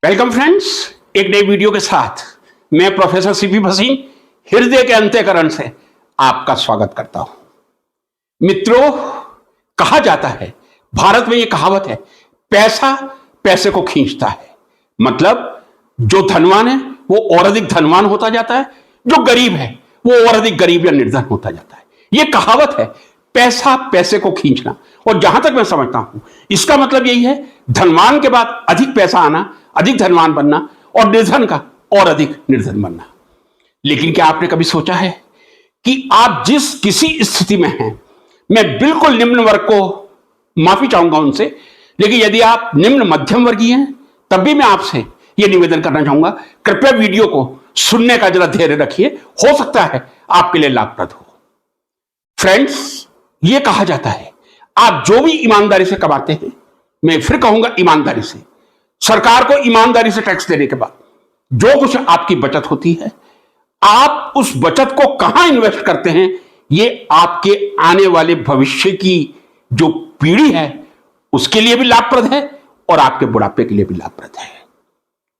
Welcome friends, एक नई video के साथ मैं प्रोफेसर सीपी भसीन हृदय के अंतःकरण से आपका स्वागत करता हूं। मित्रों, कहा जाता है, भारत में यह कहावत है, पैसा पैसे को खींचता है। मतलब जो धनवान है वो और अधिक धनवान होता जाता है, जो गरीब है वो और अधिक गरीब या निर्धन होता जाता है। यह कहावत है, पैसा पैसे को खींचना। और जहां तक मैं समझता हूं, इसका मतलब यही है, धनवान के बाद अधिक पैसा आना, अधिक धनवान बनना, और निर्धन का और अधिक निर्धन बनना। लेकिन क्या आपने कभी सोचा है कि आप जिस किसी स्थिति में हैं, मैं बिल्कुल निम्न वर्ग को माफी चाहूंगा उनसे, लेकिन यदि आप निम्न मध्यम वर्गीय हैं तब भी मैं आपसे यह निवेदन करना चाहूंगा, कृपया वीडियो को सुनने का जरा धैर्य रखिए, हो सकता है आपके लिए लाभप्रद हो। फ्रेंड्स, यह कहा जाता है, आप जो भी ईमानदारी से कमाते हैं, मैं फिर कहूंगा ईमानदारी से, सरकार को ईमानदारी से टैक्स देने के बाद जो कुछ आपकी बचत होती है, आप उस बचत को कहां इन्वेस्ट करते हैं, यह आपके आने वाले भविष्य की जो पीढ़ी है उसके लिए भी लाभप्रद है और आपके बुढ़ापे के लिए भी लाभप्रद है।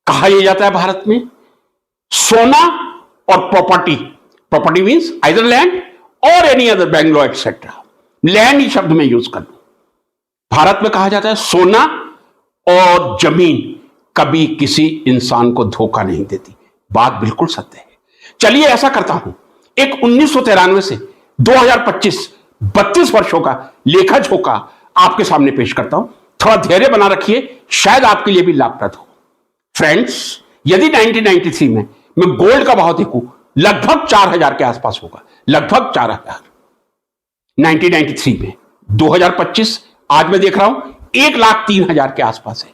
कहा यह जाता है भारत में, सोना और प्रॉपर्टी मीन्स आइदर लैंड और any other, Bangalore etcetera, land ही शब्द में यूज कर लूं। भारत में कहा जाता है, सोना और जमीन कभी किसी इंसान को धोखा नहीं देती। बात बिल्कुल सत्य है। चलिए ऐसा करता हूं, एक 1993 से 2025 32 वर्षों का लेखा जोखा आपके सामने पेश करता हूं। थोड़ा धैर्य बना रखिए, शायद आपके लिए भी लाभप्रद हो। फ्रेंड्स, यदि 1993 में मैं गोल्ड का भाव देखूं, लगभग 4000 के आसपास होगा, लगभग 4000। 1993 में 2025 आज मैं देख रहा हूं 1,03,000 के आसपास है।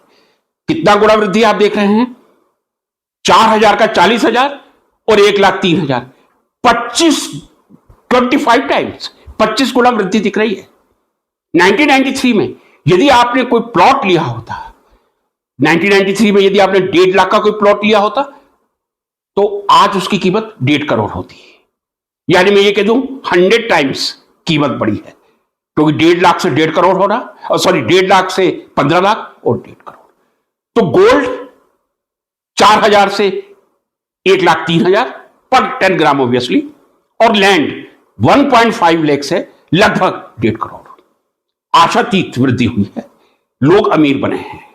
कितना गुना वृद्धि आप देख रहे हैं? 4,000 का 40,000 और 1,03,000, 25 टाइम्स, 25 गुना वृद्धि दिख रही है। 1993 में यदि आपने कोई प्लॉट लिया होता, 1993 में यदि आपने 1.5 लाख का कोई प्लॉट लिया होता, तो आज उसकी कीमत 1.5 करोड़ होती है। यानी मैं ये कह दूं 100 टाइम्स कीमत बढ़ी है, क्योंकि 1.5 लाख से 1.5 करोड़ हो रहा, सॉरी 1.5 लाख से 15 लाख और 1.5 करोड़। तो गोल्ड 4,000 से 1,03,000 पर 10 ग्राम ऑब्वियसली, और लैंड 1.5 लाख से लगभग 1.5 करोड़। आशातीत वृद्धि हुई है, लोग अमीर बने हैं।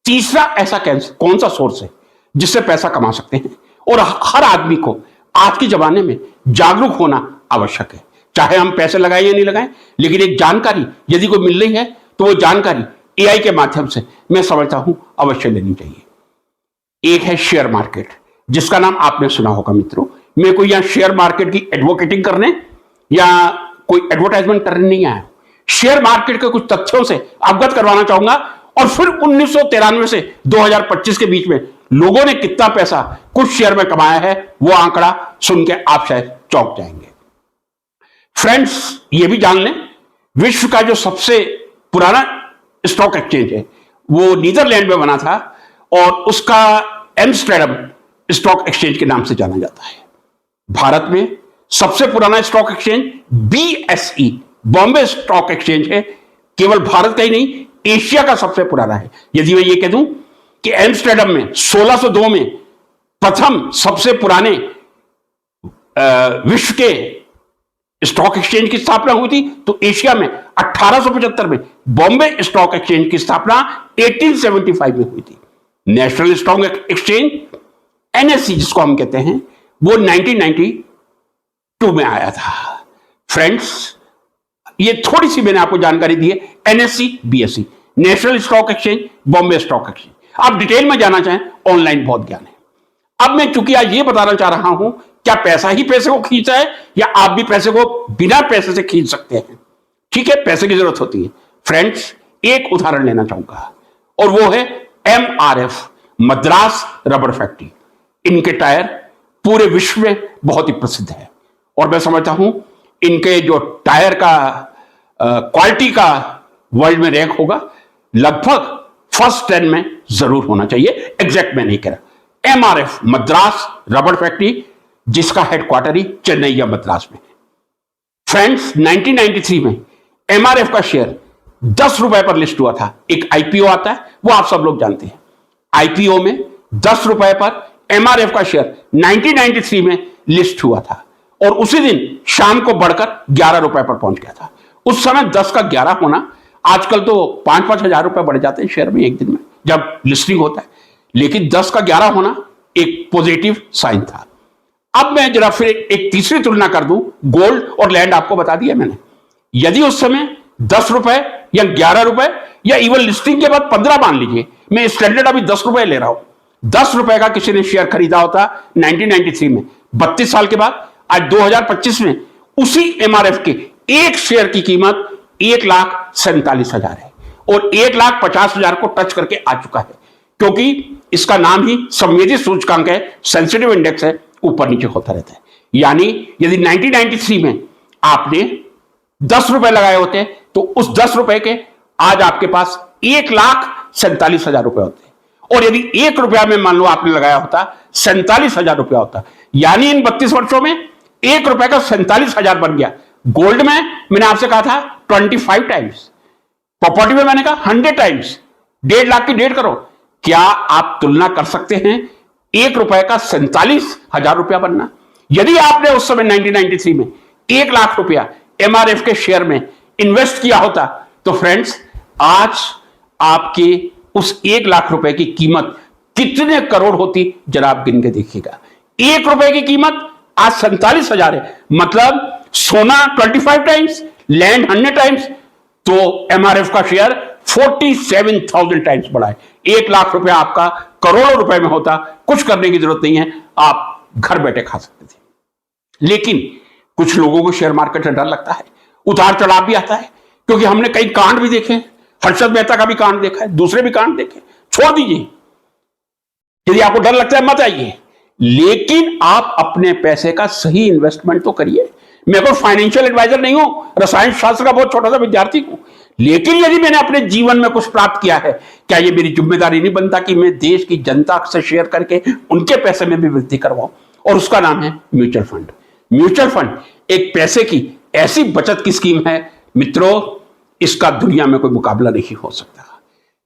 तीसरा ऐसा कौन सा सोर्स है जिससे पैसा कमा सकते हैं, और हर आदमी को आज के जमाने में जागरूक होना आवश्यक है। चाहे हम पैसे लगाएं या नहीं लगाएं, लेकिन एक जानकारी यदि कोई मिल रही है तो वो जानकारी एआई के माध्यम से मैं समझता हूं अवश्य लेनी चाहिए। एक है शेयर मार्केट, जिसका नाम आपने सुना होगा। मित्रों, मैं कोई यहां शेयर मार्केट की एडवोकेटिंग करने या कोई एडवर्टाइजमेंट करने नहीं आया। शेयर मार्केट के कुछ तथ्यों से अवगत करवाना चाहूंगा, और फिर 1993 से 2025 के बीच में लोगों ने कितना पैसा कुछ शेयर में कमाया है, वो आंकड़ा सुन के आप शायद चौंक जाएंगे। फ्रेंड्स, ये भी जान लें, विश्व का जो सबसे पुराना स्टॉक एक्सचेंज है वो नीदरलैंड में बना था, और उसका एम्स्टर्डम स्टॉक एक्सचेंज के नाम से जाना जाता है। भारत में सबसे पुराना stock exchange BSE, Bombay stock exchange है। केवल भारत का ही नहीं, एशिया का सबसे पुराना है। यदि मैं ये कह दूं कि एम्स्टर्डम में 1602 में प्रथम सबसे पुराने विश्व के स्टॉक एक्सचेंज की स्थापना हुई थी, तो एशिया में 1875 में बॉम्बे स्टॉक एक्सचेंज की स्थापना 1875 में हुई थी। नेशनल स्टॉक एक्सचेंज एनएससी जिसको हम कहते हैं, वो 1992 में आया था। फ्रेंड्स, ये थोड़ी सी मैंने आपको जानकारी दी है। NSC, BSE, national stock exchange, Bombay stock exchange. आप डिटेल में जाना चाहें, ऑनलाइन बहुत ज्ञान है। अब मैं चूंकि आज ये बताना चाह रहा हूं, क्या पैसा ही पैसे को खींचता है, या आप भी पैसे को बिना पैसे से खींच सकते हैं? ठीक है, पैसे की जरूरत होती है। फ्रेंड्स, एक उदाहरण लेना चाहूंगा, और वो है एमआरएफ, मद्रास रबर फैक्ट्री। इनके टायर पूरे विश्व में बहुत ही प्रसिद्ध है, और मैं समझता हूं इनके जो टायर का क्वालिटी का वर्ल्ड में रैंक होगा, लगभग फर्स्ट 10 में जरूर होना चाहिए। एग्जैक्ट मैं नहीं कह रहा। एमआरएफ, मद्रास रबर फैक्ट्री, जिसका हेडक्वार्टर ही चेन्नई या मद्रास में है। फ्रेंड्स, 1993 में एमआरएफ का शेयर 10 रुपए पर लिस्ट हुआ था। एक आईपीओ आता है, वो आप सब लोग जानते हैं। आईपीओ में 10 रुपए पर एमआरएफ का शेयर 1993 में लिस्ट हुआ था और उसी दिन शाम को बढ़कर 11 रुपए पर पहुंच गया था। उस समय 10 का 11 होना, आजकल तो 5-5 हजार रुपए बढ़ जाते हैं शेयर में एक दिन में जब लिस्टिंग होता है, लेकिन 10 का 11 होना एक पॉजिटिव साइन था। अब मैं जरा फिर एक तीसरी तुलना कर दूं, गोल्ड और लैंड आपको बता दिया मैंने। यदि उस समय 10 रुपए या 11 रुपए या इवन लिस्टिंग के बाद 15 मान लीजिए, मैं स्टैंडर्ड अभी 10 रुपए ले रहा हूं, 10 रुपए का किसी ने शेयर खरीदा होता 1993 में, 32 साल के बाद आज 2025 में उसी एमआरएफ के एक शेयर की कीमत 1,47,000 है और 1,50,000 को टच करके आ चुका है, क्योंकि इसका नाम ही संवेदी सूचकांक है, सेंसिटिव इंडेक्स है, ऊपर नीचे होता रहता है। यानी यदि 1993 में आपने 10 रुपए लगाए होते तो उस 10 रुपए के आज आपके पास 1,47,000 रुपए होते, और यदि 1 रुपया में मान लो आपने लगाया होता 47,000 रुपया होता, यानी इन 32 वर्षों में 1 रुपए का 47,000 बन गया। गोल्ड में मैंने आपसे कहा था 25 टाइम्स, प्रॉपर्टी में मैंने कहा 100 टाइम्स, 1.5 लाख की 1.5 करोड़। क्या आप तुलना कर सकते हैं 1 रुपए का 47,000 रुपया बनना? यदि आपने उस समय 1993 में 1 लाख रुपया एमआरएफ के शेयर में इन्वेस्ट किया होता तो फ्रेंड्स आज आपके उस 1 लाख रुपए की कीमत कितने करोड़ होती, जरा आप गिन के देखिएगा। 1 रुपए की कीमत आज 47,000 है, मतलब सोना 25 टाइम्स, लैंड 100 टाइम्स, तो एमआरएफ का शेयर 47,000 टाइम्स बढ़ा है। 1 लाख रुपया आपका करोड़ों रुपए में होता, कुछ करने की जरूरत नहीं है, आप घर बैठे खा सकते थे। लेकिन कुछ लोगों को शेयर मार्केट से डर लगता है, उतार चढ़ाव भी आता है, क्योंकि हमने कई कांड भी देखे, हर्षद मेहता का भी कांड देखा है, दूसरे भी कांड देखे, छोड़ दीजिए। यदि आपको डर लगता है मत आइए, लेकिन आप अपने पैसे का सही इन्वेस्टमेंट तो करिए। मैं कोई फाइनेंशियल एडवाइजर नहीं हूं, रसायन शास्त्र का बहुत छोटा सा विद्यार्थी हूं, लेकिन यदि मैंने अपने जीवन में कुछ प्राप्त किया है, क्या यह मेरी जिम्मेदारी नहीं बनता कि मैं देश की जनता से शेयर करके उनके पैसे में भी वृद्धि करवाऊं? और उसका नाम है म्यूचुअल फंड। म्यूचुअल फंड एक पैसे की ऐसी बचत की स्कीम है मित्रों, इसका दुनिया में कोई मुकाबला नहीं हो सकता।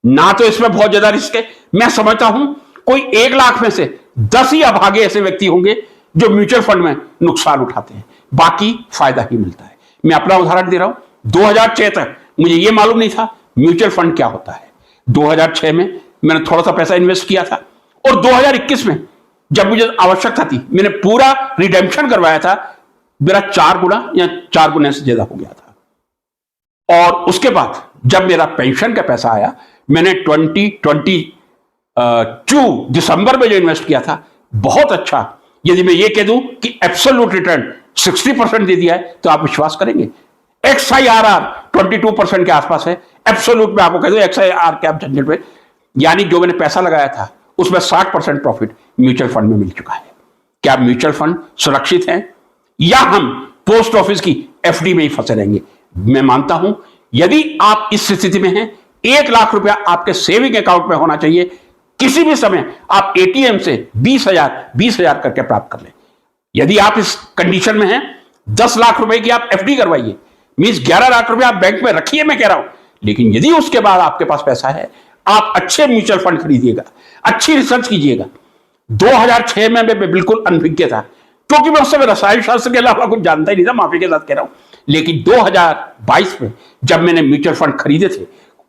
ना तो इसमें बहुत ज्यादा रिस्क है, मैं समझता हूं कोई 1 लाख में से 10 ही अभागे ऐसे व्यक्ति होंगे जो म्यूचुअल फंड में नुकसान उठाते हैं, बाकी फायदा ही मिलता है। मैं अपना उदाहरण दे रहा हूं, 2006 तक मुझे यह मालूम नहीं था म्यूचुअल फंड क्या होता है। 2006 में मैंने थोड़ा सा पैसा इन्वेस्ट किया था और 2021 में जब मुझे आवश्यकता थी मैंने पूरा रिडेम्पशन करवाया था, मेरा 4 गुना या 4 गुने से ज्यादा हो गया था। और उसके बाद जब मेरा पेंशन का पैसा आया, मैंने 2022 दिसंबर में जो इन्वेस्ट किया था, बहुत अच्छा, यदि मैं ये कह दूं कि एब्सोल्यूट रिटर्न 60% दे दिया है तो आप विश्वास करेंगे। XIRR 22% के आसपास है, एब्सोल्यूट में आपको कह दो XIRR के आप झंझट में, यानी जो मैंने पैसा लगाया था उसमें 60% प्रॉफिट म्यूचुअल फंड में मिल चुका है। क्या म्यूचुअल फंड सुरक्षित है या हम पोस्ट ऑफिस की FD में ही फंसे रहेंगे? मैं मानता हूं यदि आप इस स्थिति में हैं, 1 लाख रुपया आपके सेविंग अकाउंट में होना चाहिए। किसी भी समय आप ATM से 20,000 करके प्राप्त कर लें। यदि आप इस कंडीशन में हैं, 10 लाख रुपए की आप FD करवाइए, मींस 11 लाख रुपए आप बैंक में रखिए, मैं कह रहा हूं। लेकिन यदि उसके बाद आपके पास पैसा है, आप अच्छे म्यूचुअल फंड खरीदिएगा, अच्छी रिसर्च कीजिएगा। 2006 में मैं बिल्कुल अनभिज्ञ था, क्योंकि मैं उस समय रसायन शास्त्र के अलावा कुछ जानता ही नहीं था, माफी के साथ कह रहा हूं। लेकिन 2022 में जब मैंने म्यूचुअल फंड खरीदे थे,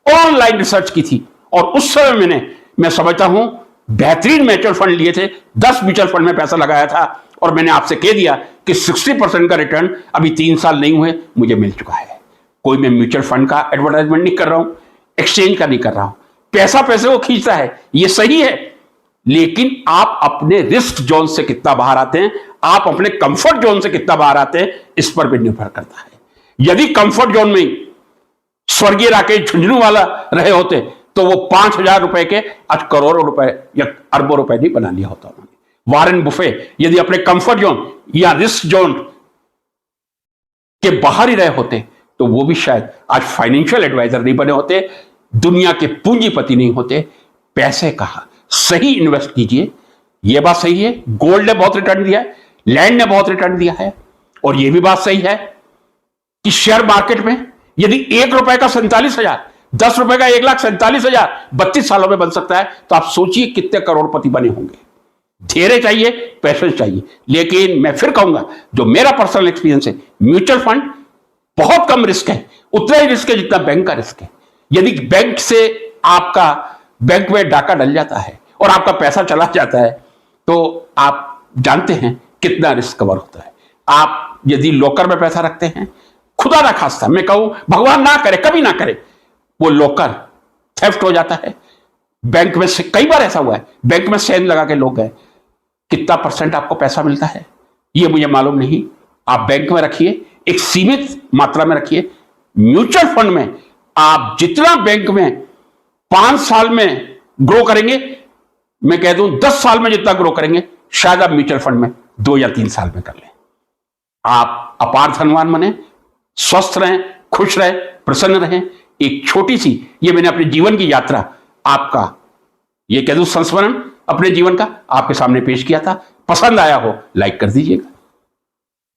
ऑनलाइन रिसर्च की थी, और उस समय मैं समझता हूं बेहतरीन म्यूचुअल फंड लिए थे। 10 म्यूचुअल फंड में पैसा लगाया था और मैंने आपसे कह दिया कि 60% का रिटर्न अभी 3 साल नहीं हुए मुझे मिल चुका है। कोई मैं म्यूचुअल फंड का एडवर्टाइजमेंट नहीं कर रहा हूं, एक्सचेंज का नहीं कर रहा हूं। पैसा पैसे को खींचता है, यह सही है, लेकिन आप अपने रिस्क जोन से कितना बाहर आते हैं, आप अपने कंफर्ट जोन से कितना बाहर आते हैं, इस पर भी निर्भर करता है। यदि कंफर्ट जोन में स्वर्गीय राकेश झुंझुनू वाला रहे होते तो वो 5,000 रुपए के आज करोड़ों रुपए या अरबों रुपए नहीं बना लिया होता उन्होंने। वॉरेन बुफे यदि अपने कंफर्ट जोन या रिस्क जोन के बाहर ही रहे होते तो वो भी शायद आज फाइनेंशियल एडवाइजर नहीं बने होते, दुनिया के पूंजीपति नहीं होते। पैसे कहा सही इन्वेस्ट कीजिए, यह बात सही है। गोल्ड ने बहुत रिटर्न दिया है, लैंड ने बहुत रिटर्न दिया है, और यह भी बात सही है कि शेयर मार्केट में यदि 1 रुपए का 47,000 ₹10 का 1,47,000 32 सालों में बन सकता है। तो आप सोचिए कितने करोड़पति बने होंगे। धैर्य चाहिए, पैशन चाहिए। लेकिन मैं फिर कहूंगा, जो मेरा पर्सनल एक्सपीरियंस है, म्यूचुअल फंड बहुत कम रिस्क है, उतना ही रिस्क है जितना बैंक का रिस्क है। यदि बैंक से आपका बैंक में डाका डल जाता है और आपका पैसा चला जाता है तो आप जानते हैं कितना रिस्क कवर होता है। आप यदि लॉकर में पैसा रखते हैं, खुदा ना खास्ता, मैं कहूं भगवान ना करे, कभी ना करे, वो लॉकर थेफ्ट हो जाता है। बैंक में से कई बार ऐसा हुआ है, बैंक में सेंध लगा के लोग गए, कितना % आपको पैसा मिलता है ये मुझे मालूम नहीं। आप बैंक में रखिए, एक सीमित मात्रा में रखिए। म्यूचुअल फंड में आप जितना बैंक में 5 साल में ग्रो करेंगे, मैं कह दूं 10 साल में जितना ग्रो करेंगे, शायद आप म्यूचुअल फंड में 2 या 3 साल में कर लें। आप अपार धनवान बने, स्वस्थ रहें, खुश रहें, प्रसन्न रहें। एक छोटी सी ये मैंने अपने जीवन की यात्रा आपका, ये कह दूं संस्मरण अपने जीवन का आपके सामने पेश किया था। पसंद आया हो लाइक कर दीजिएगा।